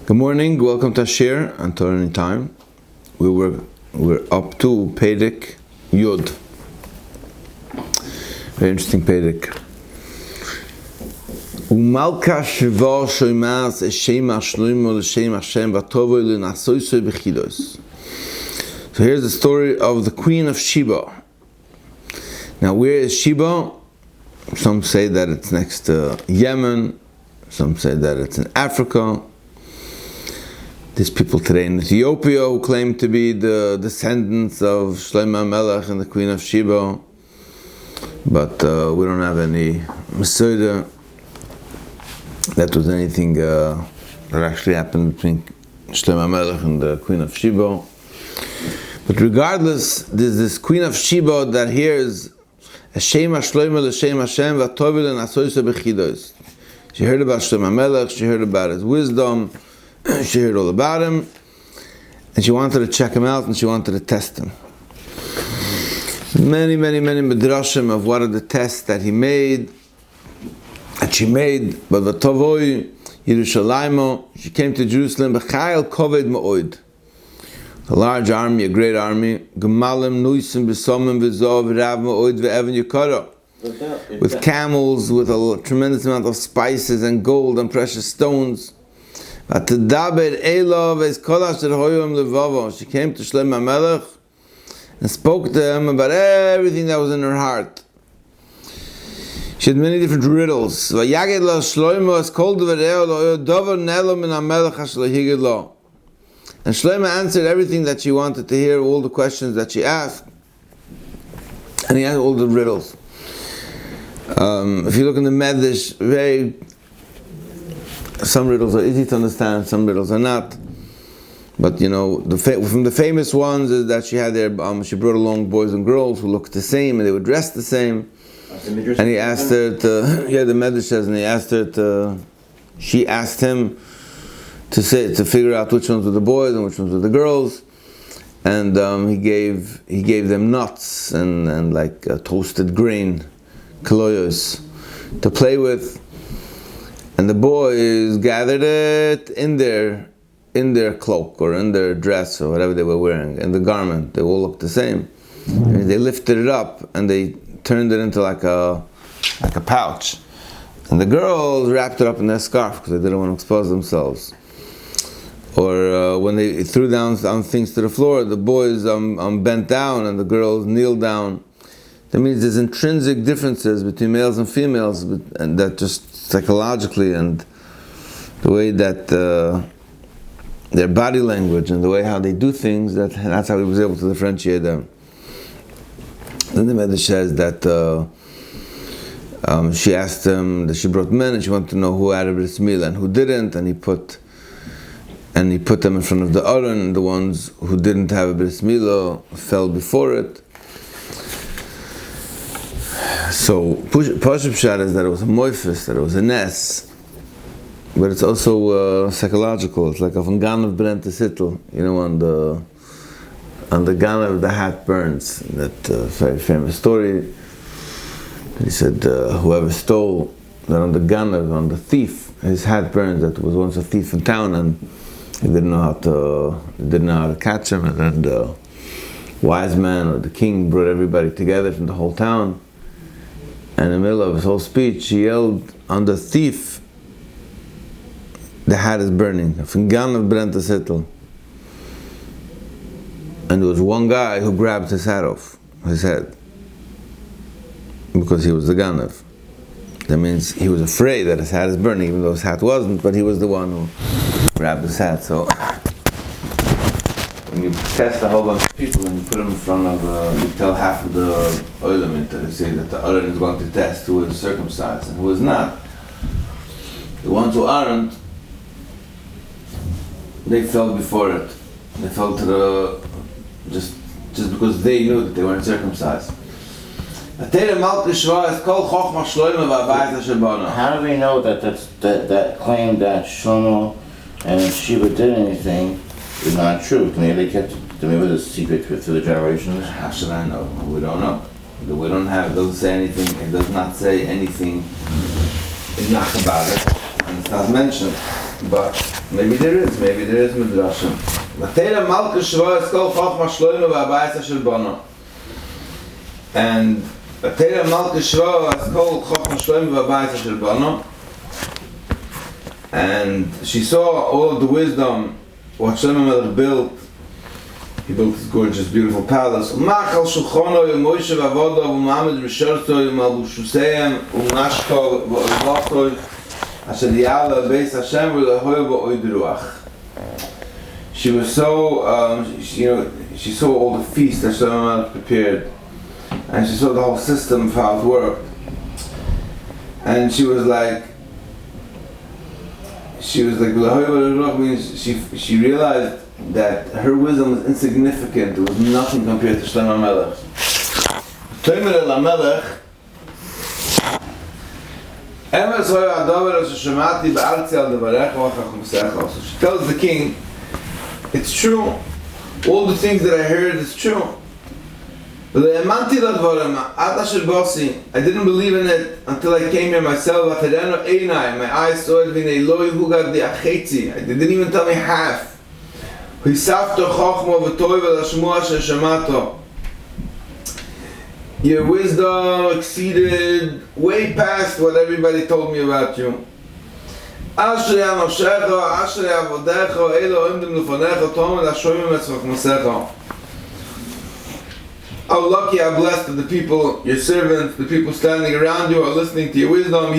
Good morning, welcome to Shir and Torah Anytime. We're up to Perek Yud. Very interesting Perek. Umalka Shiva Shoimas Eshem Ashloimo L'Shem Hashem V'Tovo L'Nasoisoi B'Chidos. So here's the story of the Queen of Sheba. Now, where is Sheba? Some say that it's next to Yemen. Some say that it's in Africa. There's people today in Ethiopia who claim to be the descendants of Shlomo Melech and the Queen of Sheba, but we don't have any Mesoda that was anything that actually happened between Shlomo Melech and the Queen of Sheba. But regardless, there's this Queen of Sheba that hears Hashem Shlomo L'Shem Hashem V'Tovil L'Nasoisoi B'Chidos. She heard about Shlomo Melech, she heard about his wisdom, she heard all about him, and she wanted to check him out, and she wanted to test him. Many midrashim of what are the tests that he made, that she made. But v'tovoi Yerushalaymo, she came to Jerusalem, b'chayil koved ma'od, a large army, a great army, gemalim nuisim b'somim v'zov rav ma'od ve'evan yukara, with camels, with a tremendous amount of spices and gold and precious stones. She came to Shlomo Melech and spoke to him about everything that was in her heart. She had many different riddles. And Shlomo answered everything that she wanted to hear, all the questions that she asked. And he had all the riddles. If you look in the Medrash, some riddles are easy to understand, some riddles are not. But you know, from the famous ones is that she had there. She brought along boys and girls who looked the same and they were dressed the same. And he asked her to, the Medrash says, and she asked him to figure out which ones were the boys and which ones were the girls. And he gave them nuts and like toasted grain, kaloyos, to play with. And the boys gathered it in their cloak or in their dress or whatever they were wearing, in the garment. They all looked the same. And they lifted it up and they turned it into like a pouch. And the girls wrapped it up in their scarf because they didn't want to expose themselves. Or when they threw down things to the floor, the boys bent down and the girls kneeled down. That means there's intrinsic differences between males and females, and that just psychologically and the way that their body language and the way how they do things, that's how he was able to differentiate them. Then the Medrash says that she asked him that she brought men and she wanted to know who had a bris milah and who didn't, and he put them in front of the Aron, and the ones who didn't have a bris milah fell before it. So Pashup Pshat is that it was a moifis, that it was a nes, but it's also psychological. It's like a Ganav Brent Sittel, on the Ganav the hat burns. That very famous story. He said whoever stole that on the Ganav, on the thief, his hat burns. That was once a thief in town, and he didn't know how to catch him. And then the wise man or the king brought everybody together from the whole town. And in the middle of his whole speech, he yelled on the thief, the hat is burning. And there was one guy who grabbed his hat off, his head, because he was the Ganav. That means he was afraid that his hat is burning, even though his hat wasn't, but he was the one who grabbed his hat. So when you test a whole bunch of people and you put them in front of, you tell half of the oilam to say that the other is going to test who is circumcised and who is not. The ones who aren't, they fell before it. They fell to just because they knew that they weren't circumcised. How do we know that claim that Shlomo and Sheba did anything is not true? Maybe they kept the secret through the generations. How should I know? We don't know. We don't have. It doesn't say anything. It does not say anything enough about it, and it's not mentioned. but maybe there is Midrashim. Matera Malka Shva is called Chachma Shloime V'Abayis Asher Bana. And Matera Malka Shva is called Chachma Shloime V'Abayis Asher Bana. And she saw all of the wisdom what Shlomo Melech built. He built this gorgeous, beautiful palace. Machal Shulchano Moshe V'Avodo V'Mamed Rishorto V'Malbushuseim V'Nashko V'Oivachto Asher Yala Beis Hashem V'Lehoy V'Oid Ruach. She was so, she saw all the feasts that Shlomo Melech prepared, and she saw the whole system of how it worked. And she was like, V'Lehoy V'Oid Ruach means she realized that her wisdom was insignificant. It was nothing compared to Shlomo Melech. Tomer el HaMelech, Emes hoy ha'davar asher shemati ba'artzi al devarecha v'achacham secha. So she tells the king, it's true. All the things that I heard is true. I didn't believe in it until I came here myself. My eyes saw it. They didn't even tell me half. Your wisdom exceeded way past what everybody told me about you. How lucky, how blessed are the people, your servants, the people standing around you are listening to your wisdom.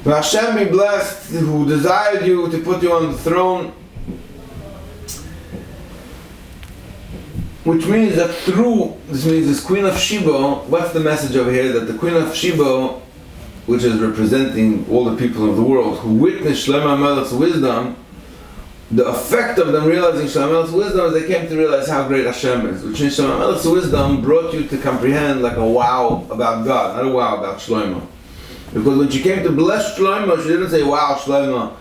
Hashem be blessed who desired you to put you on the throne. Which means that this means this Queen of Sheba, what's the message over here? That the Queen of Sheba, which is representing all the people of the world, who witnessed Shlomo Melech's wisdom, the effect of them realizing Shlomo Melech's wisdom is they came to realize how great Hashem is. Which means Shlomo Melech's wisdom brought you to comprehend like a wow about God, not a wow about Shlomo. Because when she came to bless Shlomo, she didn't say, wow Shlomo,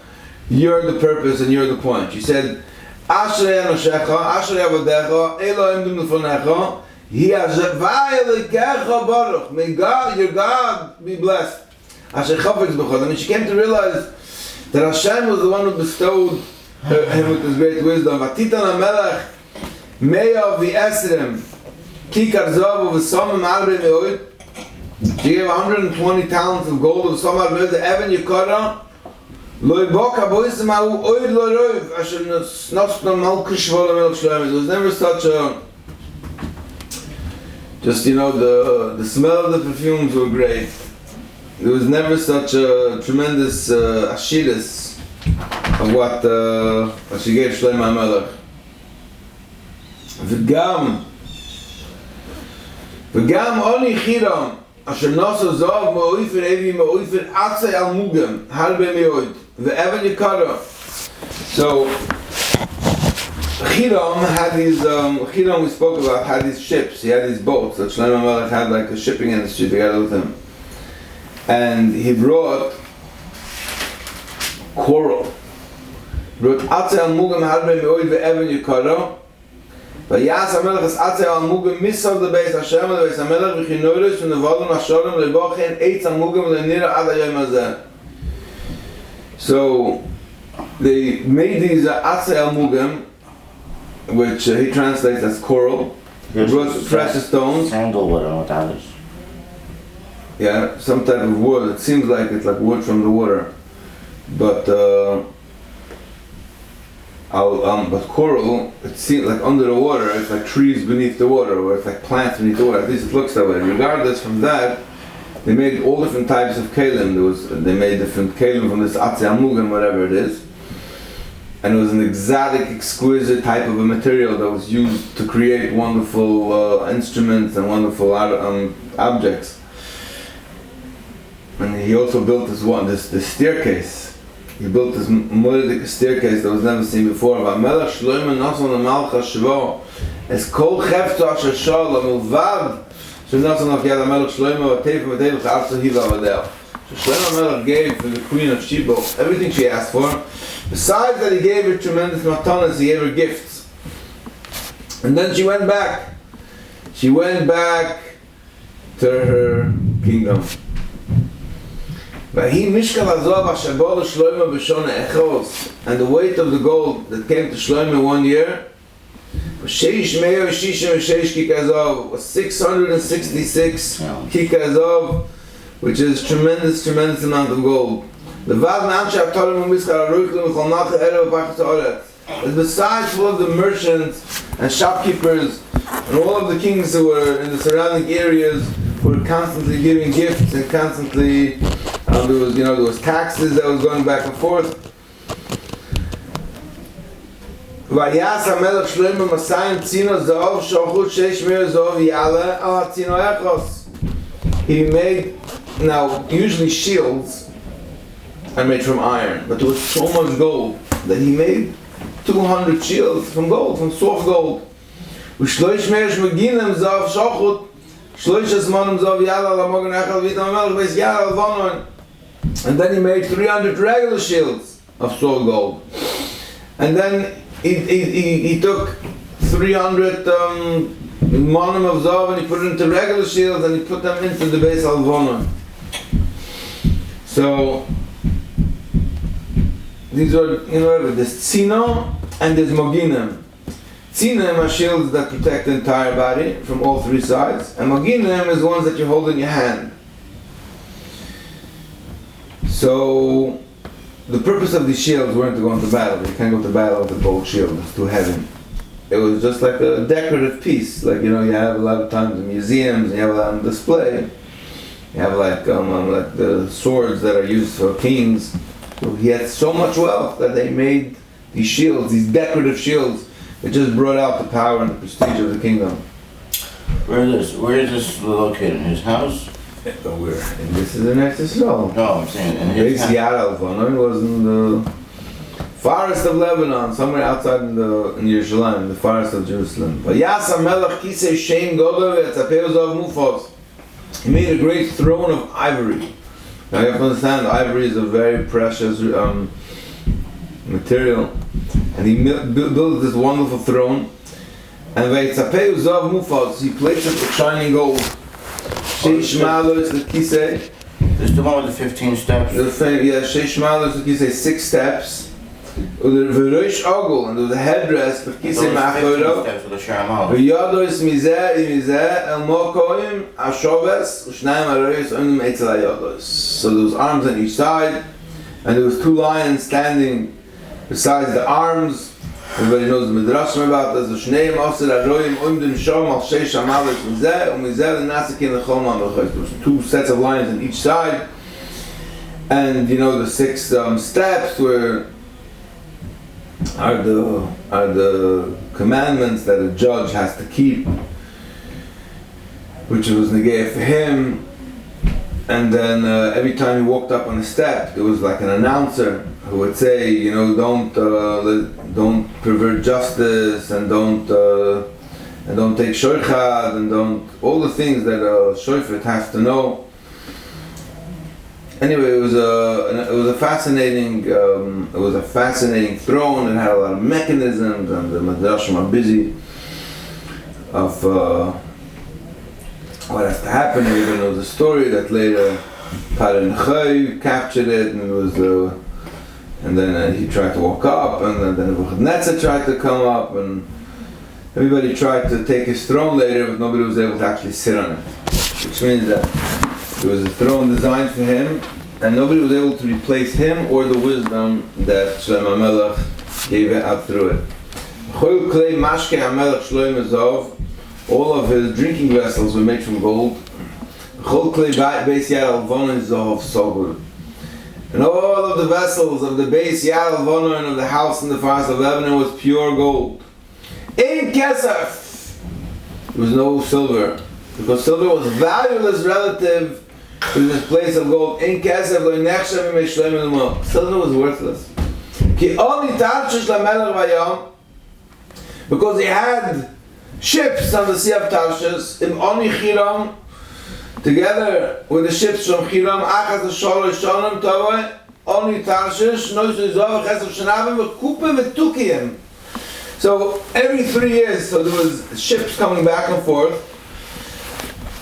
you're the purpose and you're the point. She said, Ashrei Anoshecha, Ashrei Avodecha, Elohim Lefonecha, Hi'azavai Elikecha Baruch. May God, your God, be blessed. Asher Chafetz B'chol. I mean, she came to realize that Hashem was the one who bestowed him with his great wisdom. Vatitan HaMelech Me'av V'Esrem Kikar Zav V'Samim Arbe Me'oid. She gave 120 talents of gold of Samar Me'oid, the Evan Yekara. It was never such a, just the smell of the perfumes were great. There was never such a tremendous ashiris of what she gave Shlomo HaMelech. V'gam oni chiram asher noso zav ma'oifer evi ma'oifer atzei al mugam harbe me'oid. The Evan Yekara. So Hiram had these Hiram we spoke about had these ships, he had these boats that Shlomo Melech had like a shipping industry together with him. And he brought coral. He brought Atzei al Mugam Harbe Me'oid Ve'evan Yekara. Vayas HaMelech es Atzei al Mugam Misav Lebeis Hashem Lebeis HaMelech V'chinoris V'nevalim Hashorim Le'bochen Eitz al Mugam Le'nira Ad HaYom Hazeh. So they made these Atzei al Mugam, which he translates as coral. He brought precious stones. Sandalwood, I don't know what that is. Yeah, some type of wood. It seems like it's like wood from the water, but coral, it seems like under the water. It's like trees beneath the water, or it's like plants beneath the water. At least it looks that way. Regardless from that, they made all different types of kalim. They made different kalim from this Atzei al Mugam, whatever it is. And it was an exotic, exquisite type of a material that was used to create wonderful instruments and wonderful objects. And he also built this staircase. He built this moedic staircase that was never seen before. V'Melech Shlomo nason l'malcha shvo es kol chefto asher shal l'milvad shenason of Yad HaMelech Shlomo v'teif v'teif v'chavso hiva v'del. So Shlomo HaMelech gave to the Queen of Sheba everything she asked for. Besides that, he gave her tremendous matanas, he gave her gifts. And then she went back. She went back to her kingdom. And the weight of the gold that came to Shlomo 1 year was 666 kikazov, which is tremendous amount of gold. And besides all of the merchants and shopkeepers and all of the kings who were in the surrounding areas who were constantly giving gifts and constantly there was taxes that was going back and forth. He made, now usually shields are made from iron, but there was so much gold that he made 200 shields from gold, from soft gold. And then he made 300 regular shields of soft gold. And then he took 300 monim of zav and he put it into regular shields and he put them into the base alvonon. So these are, there's tzino and there's moginim. Tzinem are shields that protect the entire body from all three sides, and moginim is the ones that you hold in your hand. So the purpose of these shields weren't to go into battle. You can't go to battle with a gold shield, it's too heavy. It was just like a decorative piece, like you have a lot of times in museums, and you have a lot on display. You have like the swords that are used for kings. So he had so much wealth that they made these shields, these decorative shields. It just brought out the power and the prestige of the kingdom. Where is this located? In his house? Where? And this is in Eretz No, I'm saying in his house. Yad Alvanon was in the forest of Lebanon, somewhere outside in Yerushalayim, the forest of Jerusalem. He made a great throne of ivory. Now you have to understand, ivory is a very precious material. And he built this wonderful throne. And he placed it with shining gold. Sheish Malos the Kisei. This is the one with the 15 steps? Sheish Malos the Kisei, 6 steps. And there was the headdress, the Kisei Machoro. V'yados mizeh imizeh el mokoim ashoves u'shnayim aroyos onim etzel hayados. So there was arms on each side, and there was 2 lions standing besides the arms. Everybody knows the midrashim about this. U'shneim oser aroyim oimdim shom al sheish amalos mizeh u'mizeh l'nasakin l'chol ma'amachos. There was 2 sets of lions on each side, and the 6 steps are the commandments that a judge has to keep, which was negay for him. And then every time he walked up on a step, there was like an announcer who would say, don't pervert justice, and don't take shoichad, and don't all the things that a shofet has to know. Anyway, it was a fascinating throne. It had a lot of mechanisms, and the madrashim are busy of what has to happen. Everybody knows the story that later Paran Choy captured it, and then he tried to walk up, and then Nebuchadnezzar tried to come up, and everybody tried to take his throne later, but nobody was able to actually sit on it, which means that it was a throne designed for him, and nobody was able to replace him or the wisdom that Shlomo Melech gave out through it. All of his drinking vessels were made from gold. And all of the vessels of the base Yad Alvonon of the house in the forest of Lebanon was pure gold. In Kesef, there was no silver, because silver was valueless relative to this place of gold. In Kesef, silver was worthless. Because he had ships on the Sea of Tarshish, together with the ships from Chiram, Achaz Sholosh Shonim Tavoi, only Tarshish, Nois Zov Chesed Shanavim, Kupe Vetukiim. So every 3 years, so there was ships coming back and forth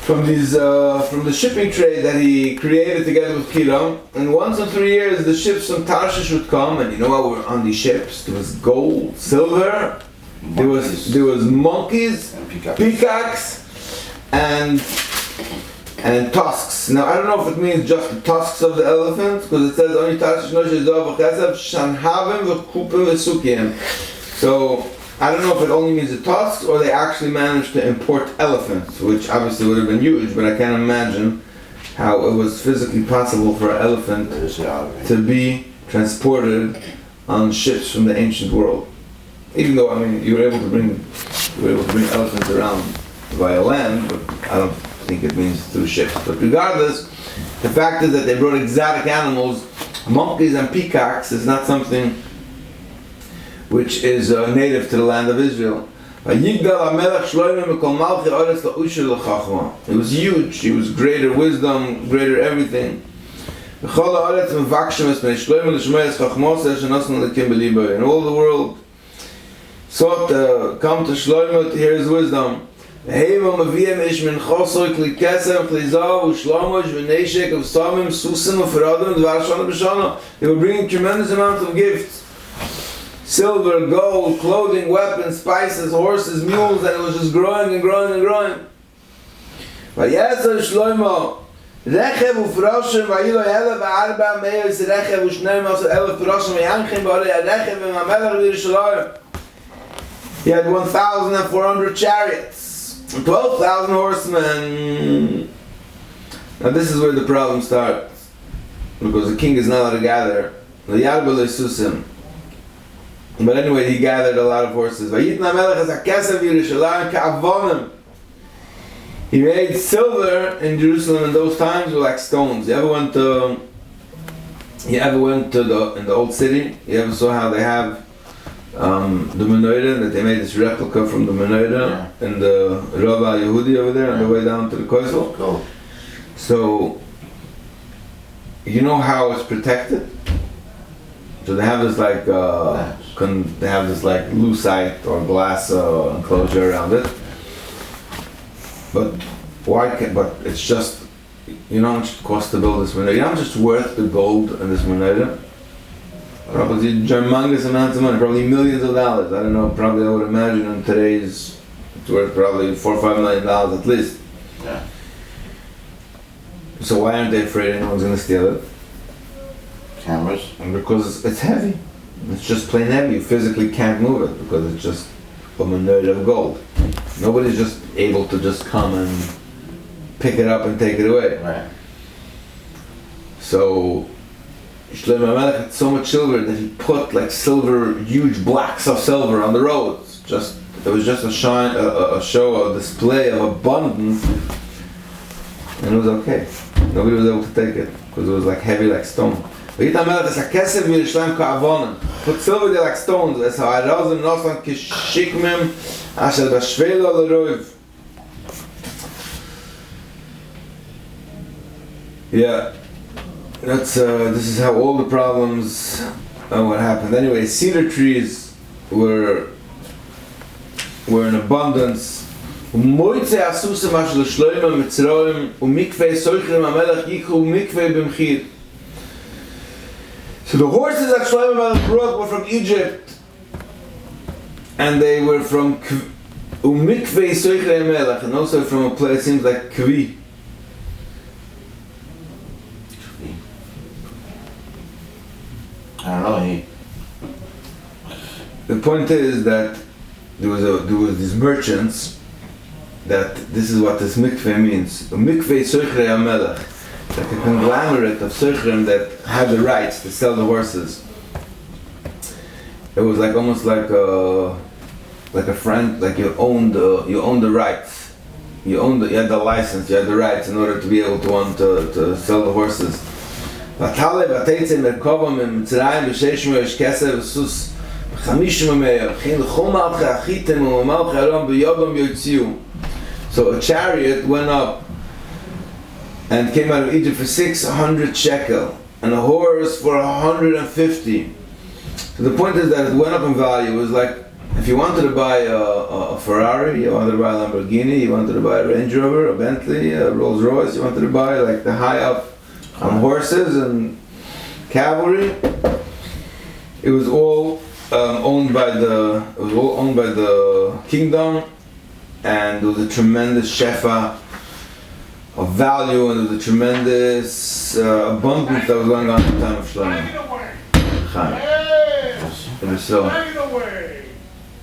from these from the shipping trade that he created together with Kiram. And once in 3 years, the ships from Tarshish would come, and you know what were on these ships? There was gold, silver, there was monkeys, peacocks, and tusks. Now I don't know if it means just the tusks of the elephants, because it says only Tarshish Noshe Zov V'Chesav Shanhavim V'Kupim V'Sukim. So I don't know if it only means the tusks or they actually managed to import elephants, which obviously would have been huge, but I can't imagine how it was physically possible for an elephant to be transported on ships from the ancient world. Even though, I mean, you were able to bring elephants around via land, but I don't think it means through ships. But regardless, the fact is that they brought exotic animals, monkeys and peacocks, is not something which is native to the land of Israel. He was huge, he was greater wisdom, greater everything. And all the world sought to come to Shlomo to hear his wisdom. They were bringing tremendous amounts of gifts. Silver, gold, clothing, weapons, spices, horses, mules, and it was just growing and growing and growing. Vayeser Shlomo Rechev ufroshim vayilo 1,400 rechev u12,000 froshim yanchim b'orei rechev v'mamelech v'Yerushalayim. He had 1,400 chariots, 12,000 horsemen. Now this is where the problem starts, because the king is not allowed to gather. But anyway, he gathered a lot of horses. He made silver in Jerusalem in those times were like stones. You ever went to in the old city? You ever saw how they have the menorah, that they made this replica from the menorah in the Rava Yehudi over there on the way down to the Koisel? Cool. So, you know how it's protected? So they have this like lucite or glass enclosure around it. But but it's just, you know how much it costs to build this menorah? You know how much it's worth, the gold in this menorah? Probably humongous amounts of money, probably millions of dollars. I don't know, probably I would imagine in today's, it's worth probably $4 or $5 million at least. Yeah. So why aren't they afraid anyone's going to steal it? Cameras. And because it's heavy. It's just plain heavy. You physically can't move it because it's just a menorah of gold. Nobody's just able to just come and pick it up and take it away. Right. So Shlomo HaMelech had so much silver that he put like silver, huge blocks of silver on the roads. It was just a show, a display of abundance, and it was okay. Nobody was able to take it because it was like heavy like stone. Put silver there like stones. Yeah, this is how all the problems what happened. Anyway, cedar trees were in abundance. So the horses that Shlomo HaMelech brought were from Egypt, and they were from Umikvei Soichrei Melech, and also from a place, it seems like Kvi. I don't know. The point is that there was these merchants, that this is what this mikveh means. Umikvei Soichrei Melech. Like a conglomerate of Soichrim that had the rights to sell the horses. It was like almost like a friend, like you owned the rights. You had the license, you had the rights in order to be able to sell the horses. So a chariot went up and came out of Egypt for 600 shekel, and a horse for 150. So the point is that it went up in value. It was like If you wanted to buy a Ferrari, you wanted to buy a Lamborghini, you wanted to buy a Range Rover, a Bentley, a Rolls Royce, you wanted to buy like the high up horses and cavalry, it was all owned by the kingdom, and there was a tremendous shefa of value, and there was a tremendous abundance that was going on at the time of Shlomo. Chaim. It was so.